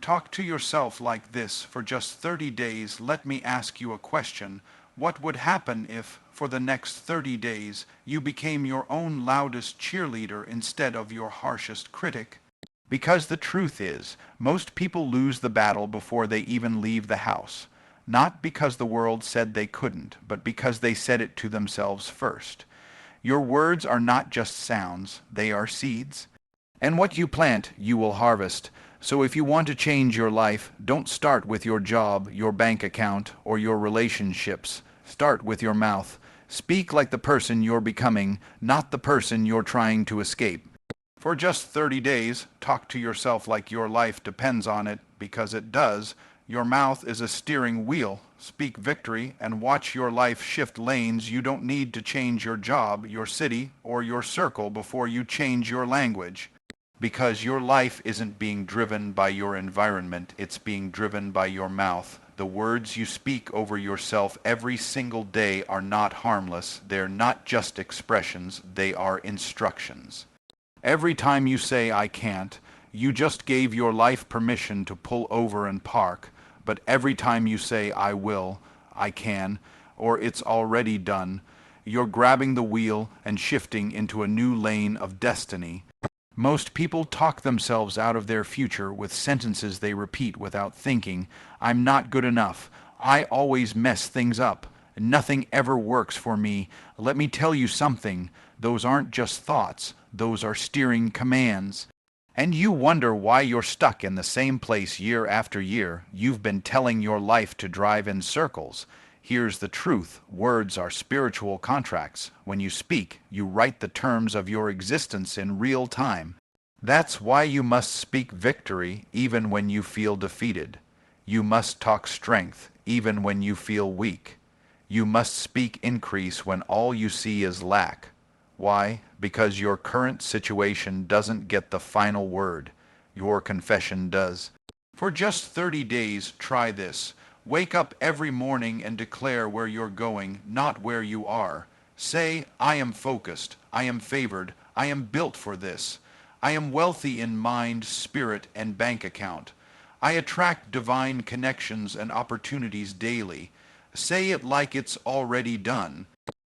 Talk to yourself like this for just 30 days. Let me ask you a question. What would happen if, for the next 30 days, you became your own loudest cheerleader instead of your harshest critic? Because the truth is, most people lose the battle before they even leave the house. Not because the world said they couldn't, but because they said it to themselves first. Your words are not just sounds, they are seeds. And what you plant, you will harvest. So if you want to change your life, don't start with your job, your bank account, or your relationships. Start with your mouth. Speak like the person you're becoming, not the person you're trying to escape. For just 30 days, talk to yourself like your life depends on it, because it does. Your mouth is a steering wheel. Speak victory and watch your life shift lanes. You don't need to change your job, your city, or your circle before you change your language. Because your life isn't being driven by your environment, it's being driven by your mouth. The words you speak over yourself every single day are not harmless. They're not just expressions, they are instructions. Every time you say, "I can't," you just gave your life permission to pull over and park. But every time you say, "I will," "I can," or "it's already done," you're grabbing the wheel and shifting into a new lane of destiny. Most people talk themselves out of their future with sentences they repeat without thinking. "I'm not good enough. I always mess things up. Nothing ever works for me." Let me tell you something. Those aren't just thoughts. Those are steering commands. And you wonder why you're stuck in the same place year after year. You've been telling your life to drive in circles. Here's the truth. Words are spiritual contracts. When you speak, you write the terms of your existence in real time. That's why you must speak victory even when you feel defeated. You must talk strength even when you feel weak. You must speak increase when all you see is lack. Why? Because your current situation doesn't get the final word. Your confession does. For just 30 days, try this. Wake up every morning and declare where you're going, not where you are. Say, "I am focused. I am favored. I am built for this. I am wealthy in mind, spirit, and bank account. I attract divine connections and opportunities daily." Say it like it's already done.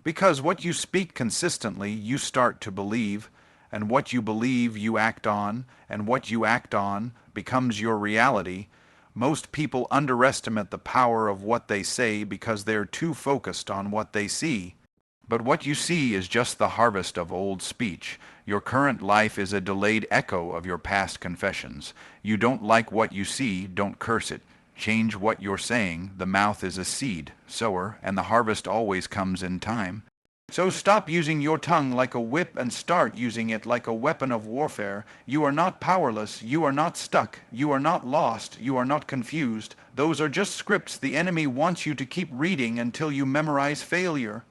Because what you speak consistently, you start to believe, and what you believe, you act on, and what you act on becomes your reality. Most people underestimate the power of what they say because they're too focused on what they see. But what you see is just the harvest of old speech. Your current life is a delayed echo of your past confessions. You don't like what you see, don't curse it. Change what you're saying. The mouth is a seed, sower, and the harvest always comes in time. So stop using your tongue like a whip and start using it like a weapon of warfare. You are not powerless. You are not stuck. You are not lost. You are not confused. Those are just scripts the enemy wants you to keep reading until you memorize failure.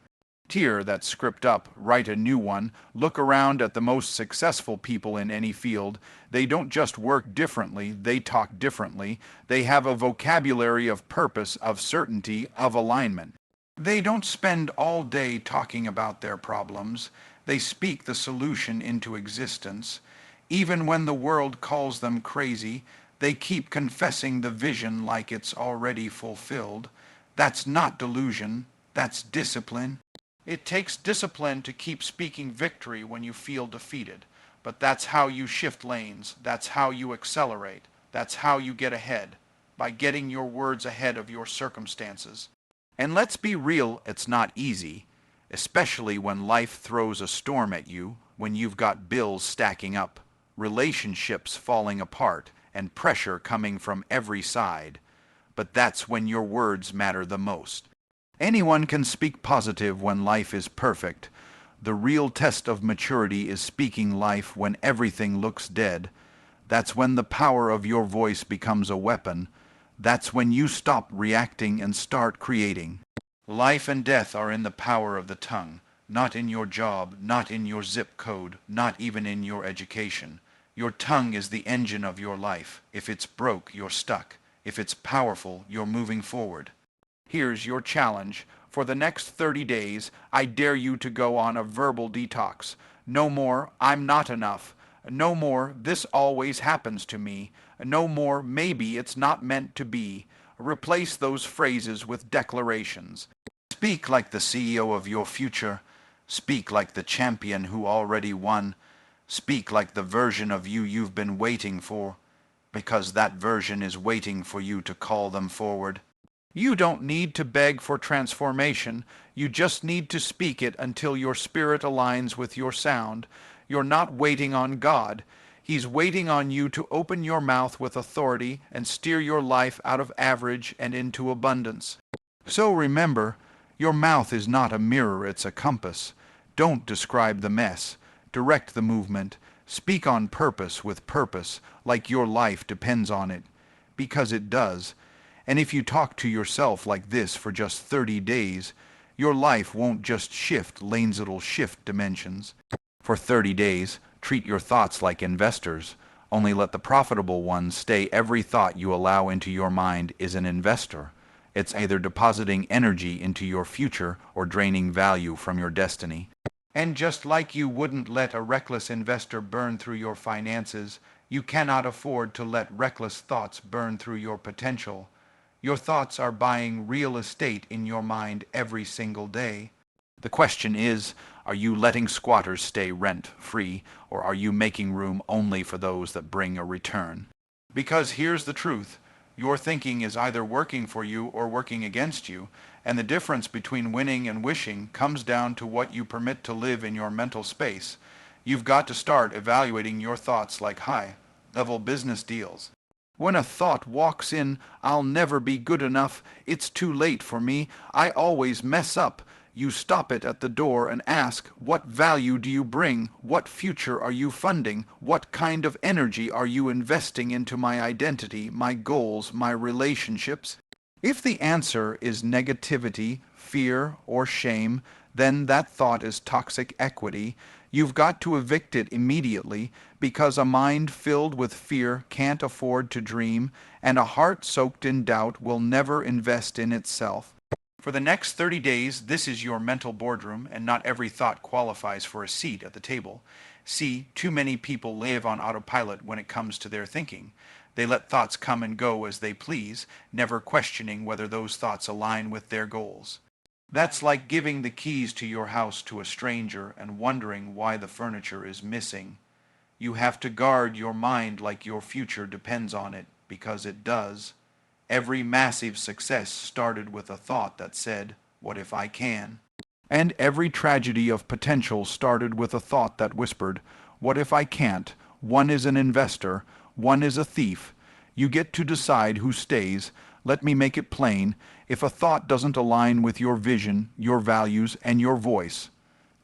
Tear that script up, write a new one. Look around at the most successful people in any field. They don't just work differently, they talk differently. They have a vocabulary of purpose, of certainty, of alignment. They don't spend all day talking about their problems. They speak the solution into existence. Even when the world calls them crazy, they keep confessing the vision like it's already fulfilled. That's not delusion, that's discipline. It takes discipline to keep speaking victory when you feel defeated. But that's how you shift lanes. That's how you accelerate. That's how you get ahead. By getting your words ahead of your circumstances. And let's be real, it's not easy. Especially when life throws a storm at you, when you've got bills stacking up, relationships falling apart, and pressure coming from every side. But that's when your words matter the most. Anyone can speak positive when life is perfect. The real test of maturity is speaking life when everything looks dead. That's when the power of your voice becomes a weapon. That's when you stop reacting and start creating. Life and death are in the power of the tongue, not in your job, not in your zip code, not even in your education. Your tongue is the engine of your life. If it's broke, you're stuck. If it's powerful, you're moving forward. Here's your challenge. For the next 30 days, I dare you to go on a verbal detox. No more, "I'm not enough." No more, "This always happens to me." No more maybe it's not meant to be. Replace those phrases with declarations. Speak like the CEO of your future. Speak like the champion who already won. Speak like the version of you you've been waiting for, because that version is waiting for you to call them forward. You don't need to beg for transformation. You just need to speak it until your spirit aligns with your sound. You're not waiting on God. He's waiting on you to open your mouth with authority and steer your life out of average and into abundance. So remember, your mouth is not a mirror, it's a compass. Don't describe the mess. Direct the movement. Speak on purpose with purpose, like your life depends on it. Because it does. And if you talk to yourself like this for just 30 days, your life won't just shift lanes, it'll shift dimensions. For 30 days, treat your thoughts like investors. Only let the profitable ones stay. Every thought you allow into your mind is an investor. It's either depositing energy into your future or draining value from your destiny. And just like you wouldn't let a reckless investor burn through your finances, you cannot afford to let reckless thoughts burn through your potential. Your thoughts are buying real estate in your mind every single day. The question is, are you letting squatters stay rent-free, or are you making room only for those that bring a return? Because here's the truth. Your thinking is either working for you or working against you, and the difference between winning and wishing comes down to what you permit to live in your mental space. You've got to start evaluating your thoughts like high-level business deals. When a thought walks in, I'll never be good enough, it's too late for me, I always mess up, you stop it at the door and ask, what value do you bring? What future are you funding? What kind of energy are you investing into my identity, my goals, my relationships? If the answer is negativity, fear, or shame, then that thought is toxic equity. You've got to evict it immediately, because a mind filled with fear can't afford to dream, and a heart soaked in doubt will never invest in itself. For the next 30 days, this is your mental boardroom, and not every thought qualifies for a seat at the table. See, too many people live on autopilot when it comes to their thinking. They let thoughts come and go as they please, never questioning whether those thoughts align with their goals. That's like giving the keys to your house to a stranger and wondering why the furniture is missing. You have to guard your mind like your future depends on it, because it does. Every massive success started with a thought that said, "What if I can?" And every tragedy of potential started with a thought that whispered, "What if I can't?" One is an investor, one is a thief. You get to decide who stays. Let me make it plain. If a thought doesn't align with your vision, your values, and your voice,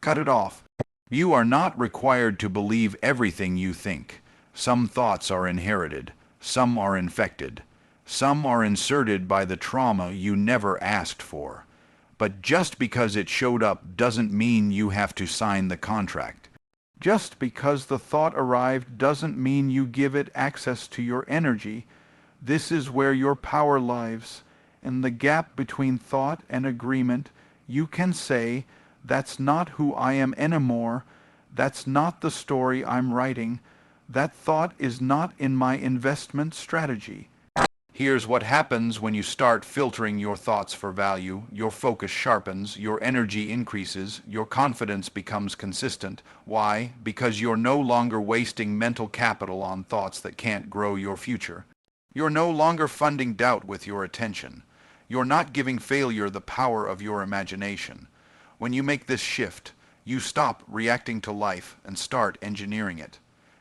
cut it off. You are not required to believe everything you think. Some thoughts are inherited. Some are infected. Some are inserted by the trauma you never asked for. But just because it showed up doesn't mean you have to sign the contract. Just because the thought arrived doesn't mean you give it access to your energy. This is where your power lies. In the gap between thought and agreement, you can say, "That's not who I am anymore. That's not the story I'm writing. That thought is not in my investment strategy." Here's what happens when you start filtering your thoughts for value. Your focus sharpens, your energy increases, your confidence becomes consistent. Why? Because you're no longer wasting mental capital on thoughts that can't grow your future. You're no longer funding doubt with your attention. You're not giving failure the power of your imagination. When you make this shift, you stop reacting to life and start engineering it.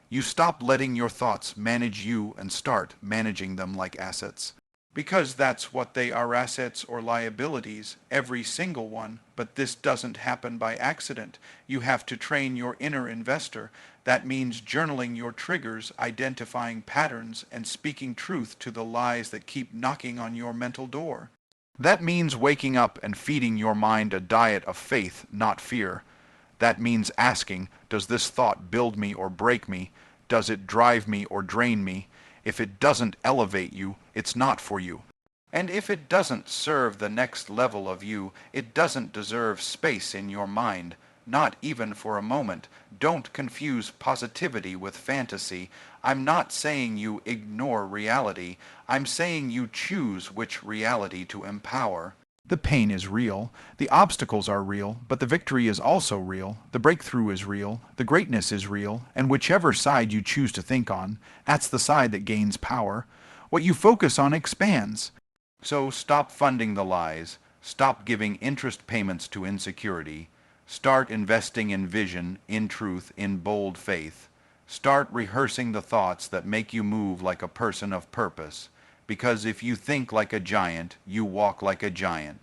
You stop letting your thoughts manage you and start managing them like assets. Because that's what they are, assets or liabilities, every single one. But this doesn't happen by accident. You have to train your inner investor. That means journaling your triggers, identifying patterns, and speaking truth to the lies that keep knocking on your mental door. That means waking up and feeding your mind a diet of faith, not fear. That means asking, does this thought build me or break me? Does it drive me or drain me? If it doesn't elevate you, it's not for you. And if it doesn't serve the next level of you, it doesn't deserve space in your mind. not even for a moment. Don't confuse positivity with fantasy. I'm not saying you ignore reality. I'm saying you choose which reality to empower. The pain is real, the obstacles are real, but the victory is also real, the breakthrough is real, the greatness is real, and whichever side you choose to think on, that's the side that gains power. What you focus on expands. So stop funding the lies, stop giving interest payments to insecurity, start investing in vision, in truth, in bold faith. Start rehearsing the thoughts that make you move like a person of purpose. Because if you think like a giant, you walk like a giant.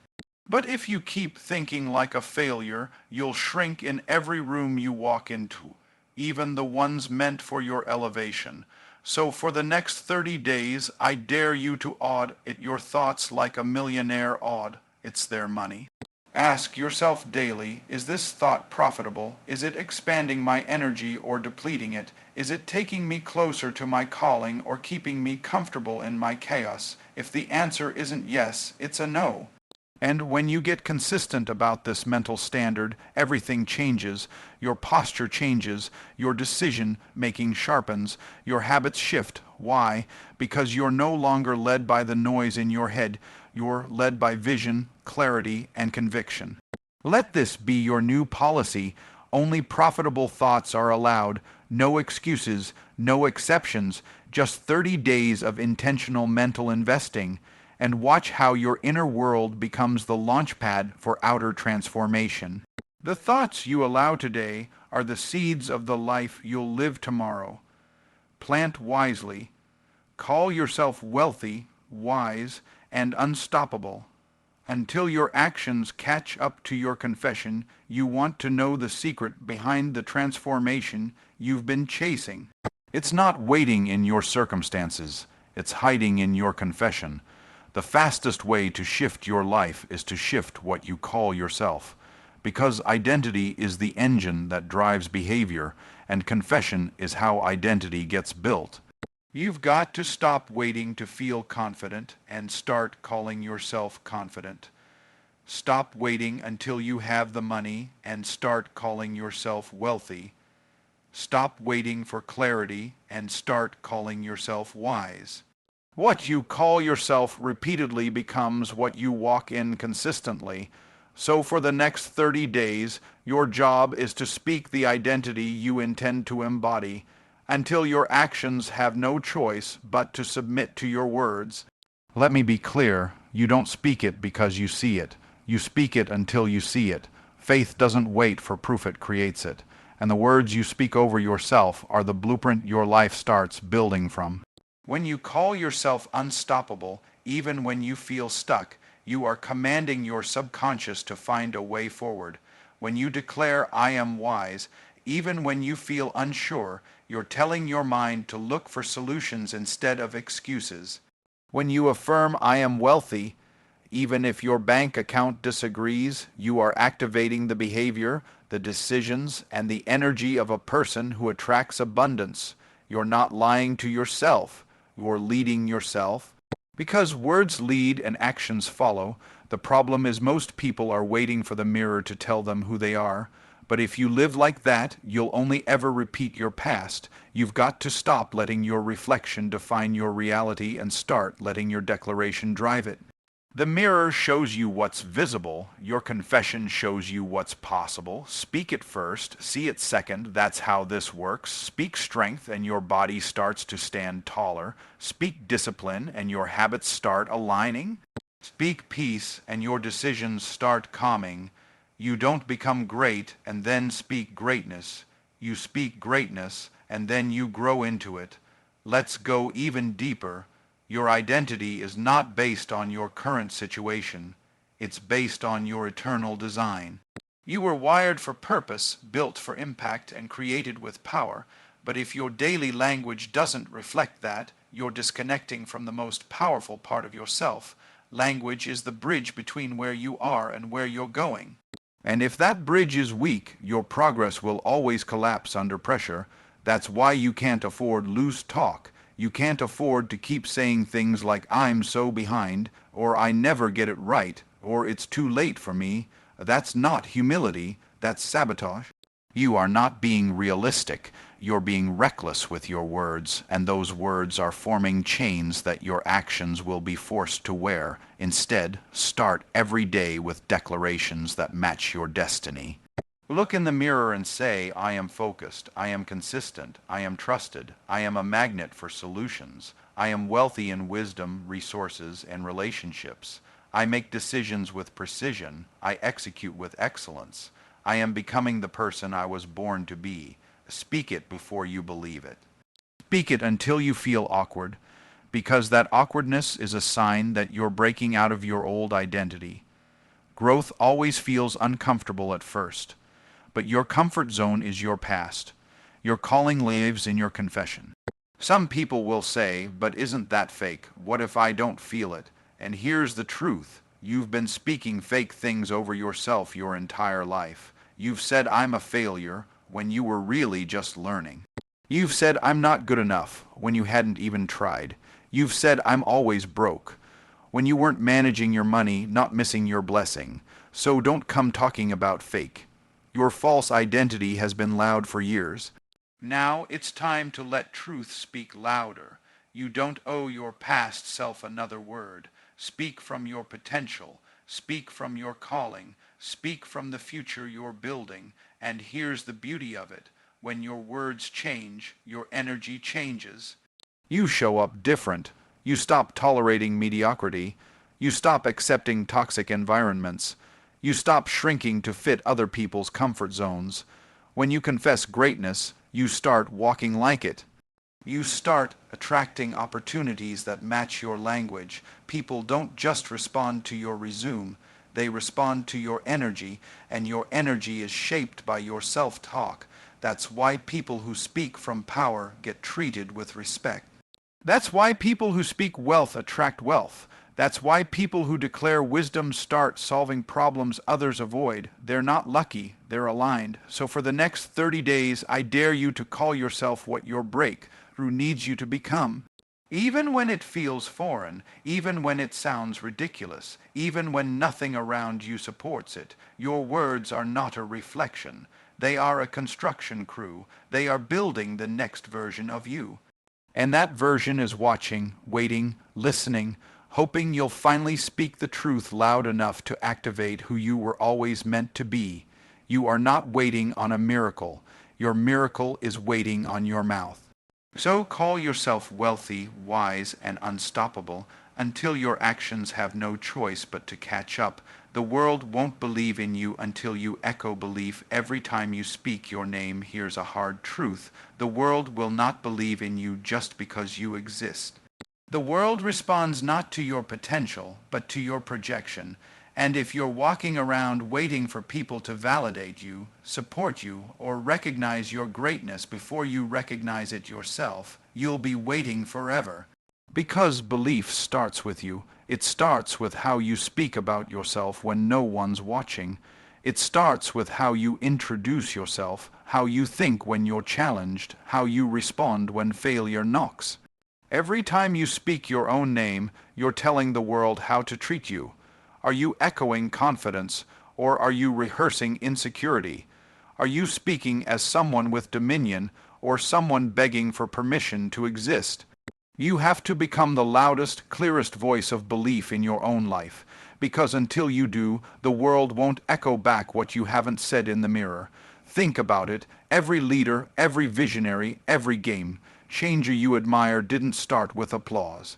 But if you keep thinking like a failure, you'll shrink in every room you walk into, even the ones meant for your elevation. So for the next 30 days, I dare you to aud at your thoughts like a millionaire awed. It's their money. Ask yourself daily, is this thought profitable? Is it expanding my energy or depleting it? Is it taking me closer to my calling or keeping me comfortable in my chaos? If the answer isn't yes, it's a no. And when you get consistent about this mental standard, everything changes. Your posture changes, your decision-making sharpens, your habits shift. Why? Because you're no longer led by the noise in your head. You're led by vision, clarity, and conviction. Let this be your new policy. Only profitable thoughts are allowed. No excuses, no exceptions. Just 30 days of intentional mental investing. And watch how your inner world becomes the launchpad for outer transformation. The thoughts you allow today are the seeds of the life you'll live tomorrow. Plant wisely. Call yourself wealthy, wise, and unstoppable. Until your actions catch up to your confession, you want to know the secret behind the transformation you've been chasing. It's not waiting in your circumstances. It's hiding in your confession. The fastest way to shift your life is to shift what you call yourself, because identity is the engine that drives behavior, and confession is how identity gets built. You've got to stop waiting to feel confident and start calling yourself confident. Stop waiting until you have the money and start calling yourself wealthy. Stop waiting for clarity and start calling yourself wise. What you call yourself repeatedly becomes what you walk in consistently. So for the next 30 days, your job is to speak the identity you intend to embody, until your actions have no choice but to submit to your words. Let me be clear, you don't speak it because you see it. You speak it until you see it. Faith doesn't wait for proof, it creates it. And the words you speak over yourself are the blueprint your life starts building from. When you call yourself unstoppable, even when you feel stuck, you are commanding your subconscious to find a way forward. When you declare, I am wise, even when you feel unsure, you're telling your mind to look for solutions instead of excuses. When you affirm, I am wealthy, even if your bank account disagrees, you are activating the behavior, the decisions, and the energy of a person who attracts abundance. You're not lying to yourself. You're leading yourself. Because words lead and actions follow, the problem is most people are waiting for the mirror to tell them who they are. But if you live like that, you'll only ever repeat your past. You've got to stop letting your reflection define your reality and start letting your declaration drive it. The mirror shows you what's visible. Your confession shows you what's possible. Speak it first, see it second. That's how this works. Speak strength and your body starts to stand taller. Speak discipline and your habits start aligning. Speak peace and your decisions start calming. You don't become great and then speak greatness. You speak greatness and then you grow into it. Let's go even deeper. Your identity is not based on your current situation. It's based on your eternal design. You were wired for purpose, built for impact, and created with power. But if your daily language doesn't reflect that, you're disconnecting from the most powerful part of yourself. Language is the bridge between where you are and where you're going. And if that bridge is weak, your progress will always collapse under pressure. That's why you can't afford loose talk. You can't afford to keep saying things like, I'm so behind, or I never get it right, or it's too late for me. That's not humility, That's sabotage. You are not being realistic. You're being reckless with your words, and those words are forming chains that your actions will be forced to wear. Instead, start every day with declarations that match your destiny. Look in the mirror and say, I am focused, I am consistent, I am trusted, I am a magnet for solutions, I am wealthy in wisdom, resources, and relationships. I make decisions with precision, I execute with excellence. I am becoming the person I was born to be. Speak it before you believe it. Speak it until you feel awkward, because that awkwardness is a sign that you're breaking out of your old identity. Growth always feels uncomfortable at first, but your comfort zone is your past. Your calling lives in your confession. Some people will say, but isn't that fake? What if I don't feel it? And here's the truth. You've been speaking fake things over yourself your entire life. You've said, I'm a failure, when you were really just learning. You've said, I'm not good enough, when you hadn't even tried. You've said, I'm always broke, when you weren't managing your money, not missing your blessing. So don't come talking about fake. Your false identity has been loud for years. Now it's time to let truth speak louder. You don't owe your past self another word. Speak from your potential. Speak from your calling. Speak from the future you're building. And here's the beauty of it. When your words change, your energy changes. You show up different. You stop tolerating mediocrity. You stop accepting toxic environments. You stop shrinking to fit other people's comfort zones. When you confess greatness, you start walking like it. You start attracting opportunities that match your language. People don't just respond to your resume, they respond to your energy, and your energy is shaped by your self-talk. That's why people who speak from power get treated with respect. That's why people who speak wealth attract wealth. That's why people who declare wisdom start solving problems others avoid. They're not lucky, they're aligned. So for the next 30 days, I dare you to call yourself what your breakthrough needs you to become. Even when it feels foreign, even when it sounds ridiculous, even when nothing around you supports it, your words are not a reflection. They are a construction crew. They are building the next version of you. And that version is watching, waiting, listening, hoping you'll finally speak the truth loud enough to activate who you were always meant to be. You are not waiting on a miracle. Your miracle is waiting on your mouth. So call yourself wealthy, wise, and unstoppable until your actions have no choice but to catch up. The world won't believe in you until you echo belief every time you speak your name. Here's a hard truth. The world will not believe in you just because you exist. The world responds not to your potential, but to your projection. And if you're walking around waiting for people to validate you, support you, or recognize your greatness before you recognize it yourself, you'll be waiting forever. Because belief starts with you. It starts with how you speak about yourself when no one's watching. It starts with how you introduce yourself, how you think when you're challenged, how you respond when failure knocks. Every time you speak your own name, you're telling the world how to treat you. Are you echoing confidence, or are you rehearsing insecurity? Are you speaking as someone with dominion, or someone begging for permission to exist? You have to become the loudest, clearest voice of belief in your own life, because until you do, the world won't echo back what you haven't said in the mirror. Think about it. Every leader, every visionary, every game changer you admire didn't start with applause.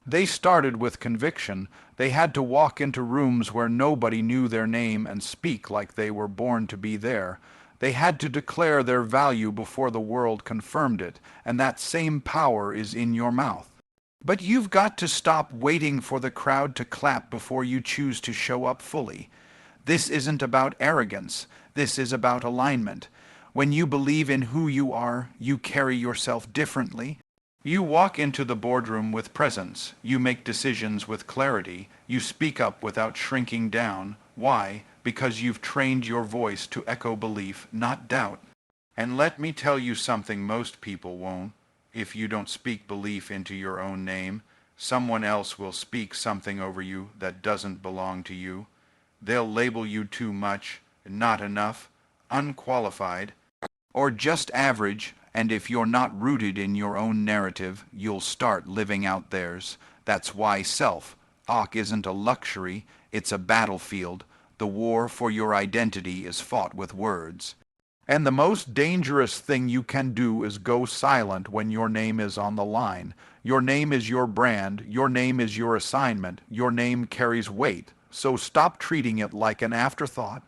They started with conviction. They had to walk into rooms where nobody knew their name and speak like they were born to be there. They had to declare their value before the world confirmed it, and that same power is in your mouth. But you've got to stop waiting for the crowd to clap before you choose to show up fully. This isn't about arrogance. This is about alignment. When you believe in who you are, you carry yourself differently. You walk into the boardroom with presence. You make decisions with clarity. You speak up without shrinking down. Why? Because you've trained your voice to echo belief, not doubt. And let me tell you something most people won't. If you don't speak belief into your own name, someone else will speak something over you that doesn't belong to you. They'll label you too much, not enough, unqualified, or just average, and if you're not rooted in your own narrative, you'll start living out theirs. That's why self-talk isn't a luxury, it's a battlefield. The war for your identity is fought with words. And the most dangerous thing you can do is go silent when your name is on the line. Your name is your brand, your name is your assignment, your name carries weight. So stop treating it like an afterthought.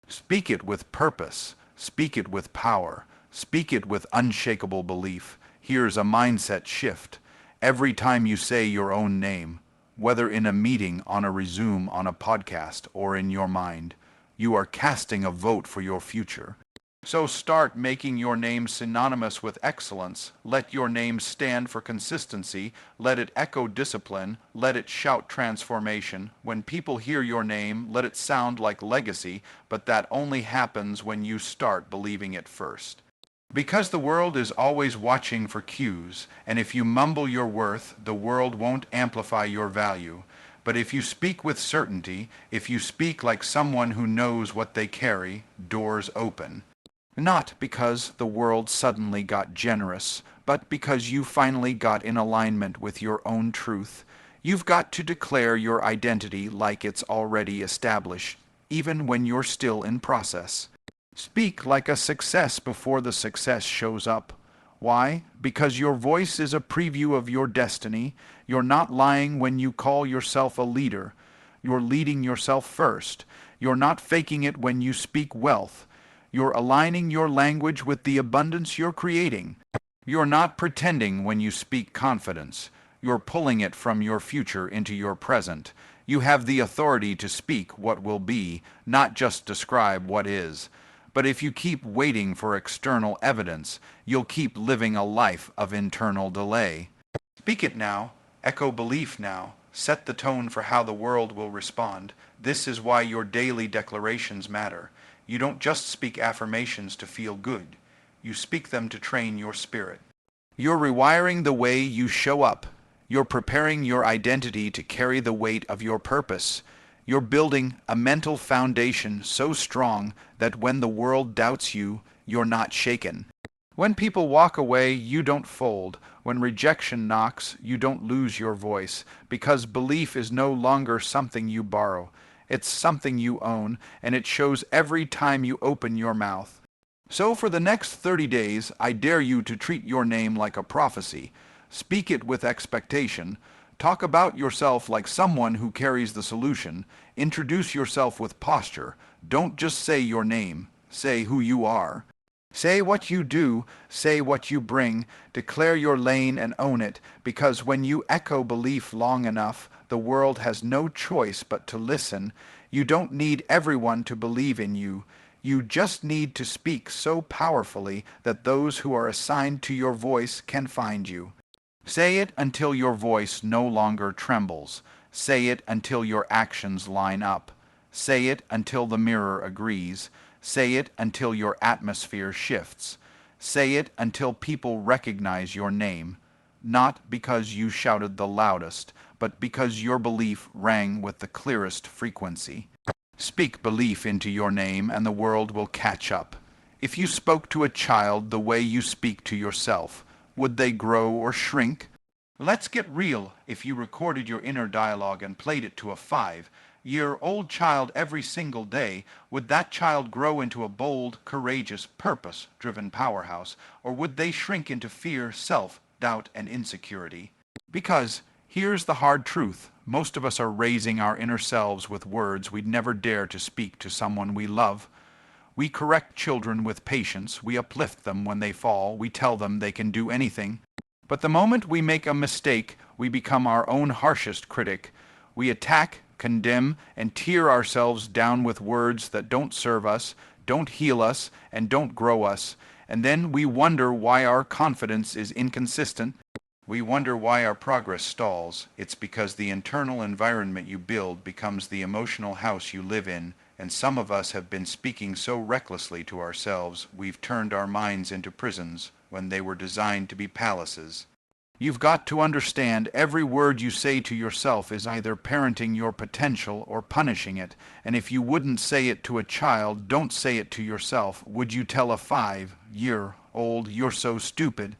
Speak it with purpose. Speak it with power. Speak it with unshakable belief. Here's a mindset shift. Every time you say your own name, whether in a meeting, on a resume, on a podcast, or in your mind, you are casting a vote for your future. So start making your name synonymous with excellence. Let your name stand for consistency. Let it echo discipline. Let it shout transformation. When people hear your name, let it sound like legacy, but that only happens when you start believing it first. Because the world is always watching for cues, and if you mumble your worth, the world won't amplify your value. But if you speak with certainty, if you speak like someone who knows what they carry, doors open. Not because the world suddenly got generous, but because you finally got in alignment with your own truth. You've got to declare your identity like it's already established, even when you're still in process. Speak like a success before the success shows up. Why? Because your voice is a preview of your destiny. You're not lying when you call yourself a leader. You're leading yourself first. You're not faking it when you speak wealth. You're aligning your language with the abundance you're creating. You're not pretending when you speak confidence. You're pulling it from your future into your present. You have the authority to speak what will be, not just describe what is. But if you keep waiting for external evidence, you'll keep living a life of internal delay. Speak it now. Echo belief now. Set the tone for how the world will respond. This is why your daily declarations matter. You don't just speak affirmations to feel good. You speak them to train your spirit. You're rewiring the way you show up. You're preparing your identity to carry the weight of your purpose. You're building a mental foundation so strong that when the world doubts you, you're not shaken. When people walk away, you don't fold. When rejection knocks, you don't lose your voice, because belief is no longer something you borrow. It's something you own, and it shows every time you open your mouth. So for the next 30 days, I dare you to treat your name like a prophecy. Speak it with expectation. Talk about yourself like someone who carries the solution. Introduce yourself with posture. Don't just say your name. Say who you are. Say what you do, say what you bring, declare your lane and own it, because when you echo belief long enough, the world has no choice but to listen. You don't need everyone to believe in you. You just need to speak so powerfully that those who are assigned to your voice can find you. Say it until your voice no longer trembles. Say it until your actions line up. Say it until the mirror agrees. Say it until your atmosphere shifts. Say it until people recognize your name, not because you shouted the loudest, but because your belief rang with the clearest frequency. Speak belief into your name and the world will catch up. If you spoke to a child the way you speak to yourself, would they grow or shrink? Let's get real. If you recorded your inner dialogue and played it to a 5-year-old child every single day, would that child grow into a bold, courageous, purpose-driven powerhouse, or would they shrink into fear, self-doubt, and insecurity? Because here's the hard truth. Most of us are raising our inner selves with words we'd never dare to speak to someone we love. We correct children with patience. We uplift them when they fall. We tell them they can do anything. But the moment we make a mistake, we become our own harshest critic. We attack, condemn, and tear ourselves down with words that don't serve us, don't heal us, and don't grow us. And then we wonder why our confidence is inconsistent. We wonder why our progress stalls. It's because the internal environment you build becomes the emotional house you live in, and some of us have been speaking so recklessly to ourselves we've turned our minds into prisons when they were designed to be palaces. You've got to understand every word you say to yourself is either parenting your potential or punishing it, and if you wouldn't say it to a child, don't say it to yourself. Would you tell a 5-year-old, "You're so stupid"?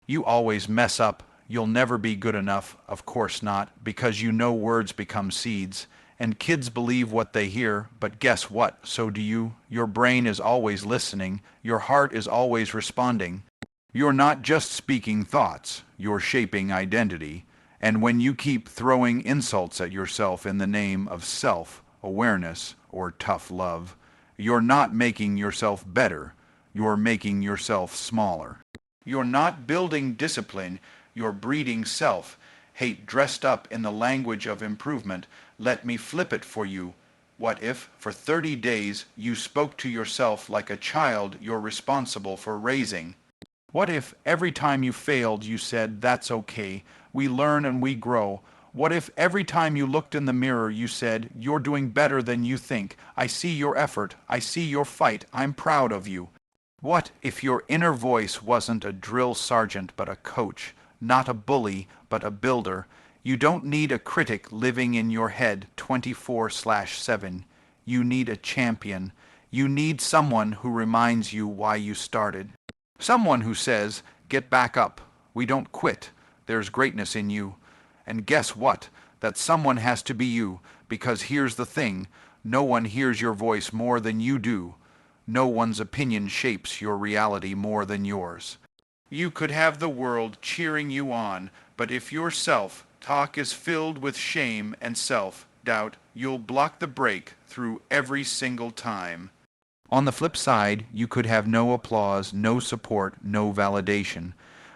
You always mess up. You'll never be good enough. Of course not, because you know words become seeds. And kids believe what they hear, but guess what? So do you. Your brain is always listening. Your heart is always responding. You're not just speaking thoughts, you're shaping identity. And when you keep throwing insults at yourself in the name of self-awareness or tough love, you're not making yourself better, you're making yourself smaller. You're not building discipline, you're breeding self-hate dressed up in the language of improvement. Let me flip it for you. What if, for 30 days, you spoke to yourself like a child you're responsible for raising? What if every time you failed you said, "That's okay, we learn and we grow"? What if every time you looked in the mirror you said, "You're doing better than you think, I see your effort, I see your fight, I'm proud of you"? What if your inner voice wasn't a drill sergeant but a coach, not a bully but a builder? You don't need a critic living in your head 24/7. You need a champion. You need someone who reminds you why you started. Someone who says, "Get back up. We don't quit. There's greatness in you." And guess what? That someone has to be you, because here's the thing, no one hears your voice more than you do. No one's opinion shapes your reality more than yours. You could have the world cheering you on, but if your self-talk is filled with shame and self-doubt, you'll block the break through every single time. On the flip side, you could have no applause, no support, no validation.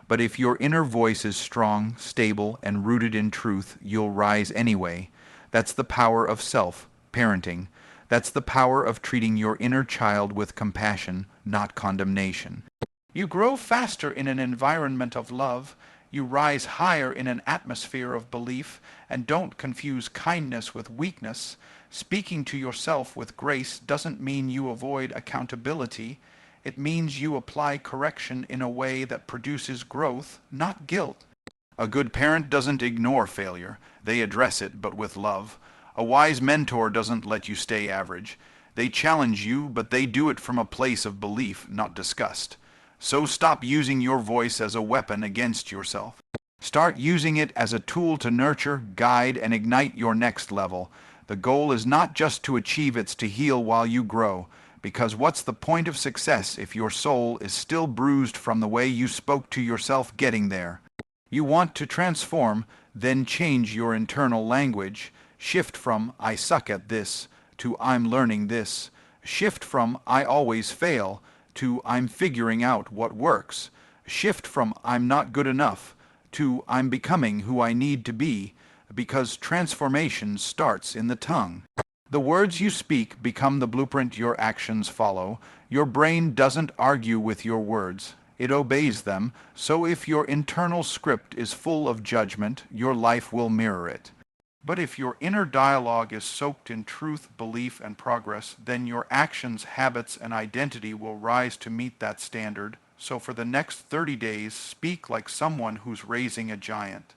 But if your inner voice is strong, stable, and rooted in truth, you'll rise anyway. That's the power of self-parenting. That's the power of treating your inner child with compassion, not condemnation. You grow faster in an environment of love. You rise higher in an atmosphere of belief, and don't confuse kindness with weakness. Speaking to yourself with grace doesn't mean you avoid accountability. It means you apply correction in a way that produces growth, not guilt. A good parent doesn't ignore failure. They address it, but with love. A wise mentor doesn't let you stay average. They challenge you, but they do it from a place of belief, not disgust. So stop using your voice as a weapon against yourself. Start using it as a tool to nurture, guide, and ignite your next level. The goal is not just to achieve, it's to heal while you grow. Because what's the point of success if your soul is still bruised from the way you spoke to yourself getting there? You want to transform, then change your internal language. Shift from "I suck at this" to "I'm learning this." Shift from "I always fail" to "I'm figuring out what works." Shift from "I'm not good enough" to "I'm becoming who I need to be," because transformation starts in the tongue. The words you speak become the blueprint your actions follow. Your brain doesn't argue with your words. It obeys them. So if your internal script is full of judgment, your life will mirror it. But if your inner dialogue is soaked in truth, belief, and progress, then your actions, habits, and identity will rise to meet that standard. So for the next 30 days, speak like someone who's raising a giant.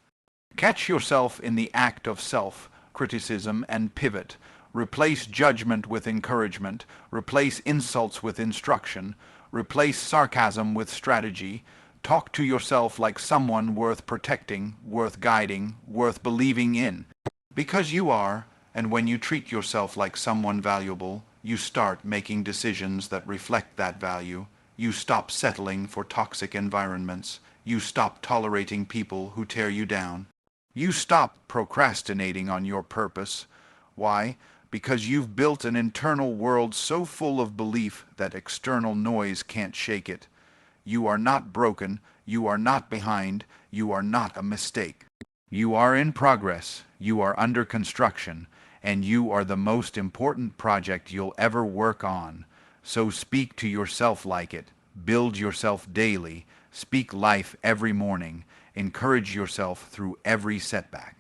Catch yourself in the act of self-criticism and pivot. Replace judgment with encouragement. Replace insults with instruction. Replace sarcasm with strategy. Talk to yourself like someone worth protecting, worth guiding, worth believing in. Because you are, and when you treat yourself like someone valuable, you start making decisions that reflect that value. You stop settling for toxic environments. You stop tolerating people who tear you down. You stop procrastinating on your purpose. Why? Because you've built an internal world so full of belief that external noise can't shake it. You are not broken. You are not behind. You are not a mistake. You are in progress. You are under construction. And you are the most important project you'll ever work on. So speak to yourself like it. Build yourself daily. Speak life every morning. Encourage yourself through every setback.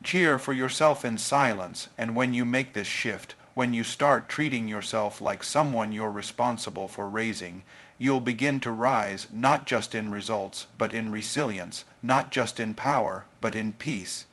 Cheer for yourself in silence, and when you make this shift, When you start treating yourself like someone you're responsible for raising, you'll begin to rise not just in results, but in resilience, not just in power, but in peace.